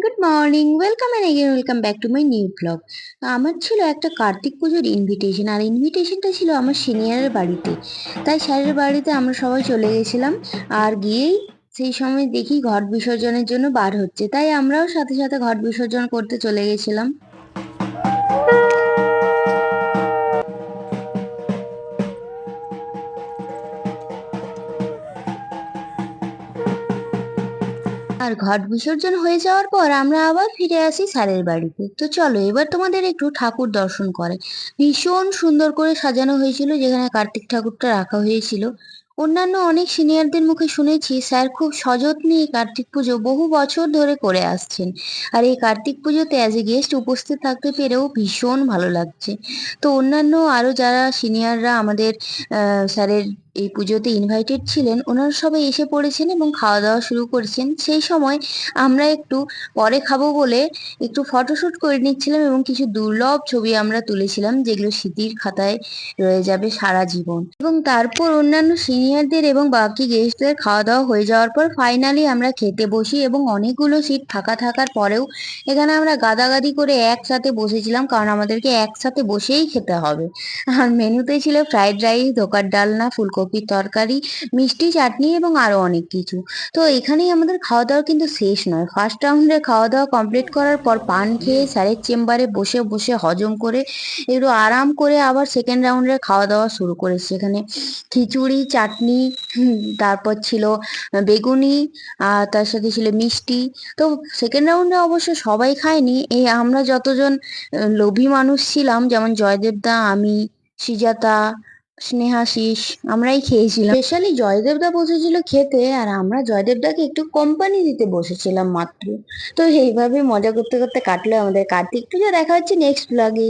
Good morning, welcome and again welcome back to my new blog. আমার ছিল একটা কার্তিক পুজোর ইনভিটেশন, আর ইনভিটেশনটা ছিল আমার সিনিয়রের বাড়িতে। তাই স্যারের বাড়িতে আমরা সবাই চলে গেছিলাম। আর গিয়েই সেই সময় দেখি ঘট বিসর্জনের জন্য বার হচ্ছে, তাই আমরাও সাথে সাথে ঘট বিসর্জন করতে চলে গেছিলাম। আর ঘট বিসর্জন হয়ে যাওয়ার পর আমরা আবার ফিরে আসি স্যারের বাড়িতে। তো চলো এবার তোমাদের একটু ঠাকুর দর্শন করে। ভীষণ সুন্দর করে সাজানো হয়েছিল, যেখানে কার্তিক ঠাকুরটা রাখা হয়েছিল। অন্যান্য অনেক সিনিয়রদের মুখে শুনেছি স্যার খুব সযত্নে এই কার্তিক পুজো বহু বছর ধরে করে আসছেন। আর এই কার্তিক পুজোতে অ্যাজ এ গেস্ট উপস্থিত থাকতে পেরেও ভীষণ ভালো লাগছে। তো অন্যান্য আরো যারা সিনিয়ররা আমাদের স্যারের এই পুজোতে ইনভাইটেড ছিলেন, ওনারা সবাই এসে পড়েছেন এবং খাওয়া দাওয়া শুরু করেছেন। সেই সময় আমরা একটু পরে খাবো বলে একটু ফটোশুট করে নিচ্ছিলাম এবং কিছু দুর্লভ ছবি আমরা তুলেছিলাম, যেগুলো স্মৃতির খাতায় রয়ে যাবে সারা জীবন। এবং তারপর অন্যান্য সিনিয়রদের এবং বাকি গেস্টদের খাওয়া দাওয়া হয়ে যাওয়ার পর ফাইনালি আমরা খেতে বসি, এবং অনেকগুলো সিট ফাঁকা থাকার পরেও এখানে আমরা গাদাগাদি করে একসাথে বসেছিলাম, কারণ আমাদেরকে একসাথে বসেই খেতে হবে। আর মেনুতে ছিল ফ্রাইড রাইস, ধোকার ডালনা, ফুলকপির তরকারি, মিষ্টি, চাটনি এবং আরো অনেক কিছু। তো এখানেই আমাদের খাওয়া দাওয়া কিন্তু শেষ নয়। ফার্স্ট রাউন্ডে খাওয়া দাওয়া কমপ্লিট করার পর পান খেয়ে স্যারের চেম্বারে বসে বসে হজম করে একটু আরাম করে আবার সেকেন্ড রাউন্ডে খাওয়া দাওয়া শুরু করেছি। এখানে খিচুড়ি, চাটনি, তারপর ছিল বেগুনি, আর তার সাথে ছিল মিষ্টি। তো সেকেন্ড রাউন্ডে অবশ্য সবাই খায়নি, এই আমরা যতজন লোভী মানুষ ছিলাম, যেমন জয়দেবদা, আমি, সিজাতা, স্নেহাশিস, আমরাই খেয়েছিলাম। স্পেশালি জয়দেবদা বসেছিল খেতে, আর আমরা জয়দেবদাকে একটু কোম্পানি দিতে বসেছিলাম মাত্র। তো এইভাবে মজা করতে করতে কাটলো আমাদের কার্তিক পুজো। দেখা হচ্ছে নেক্সট ব্লগে।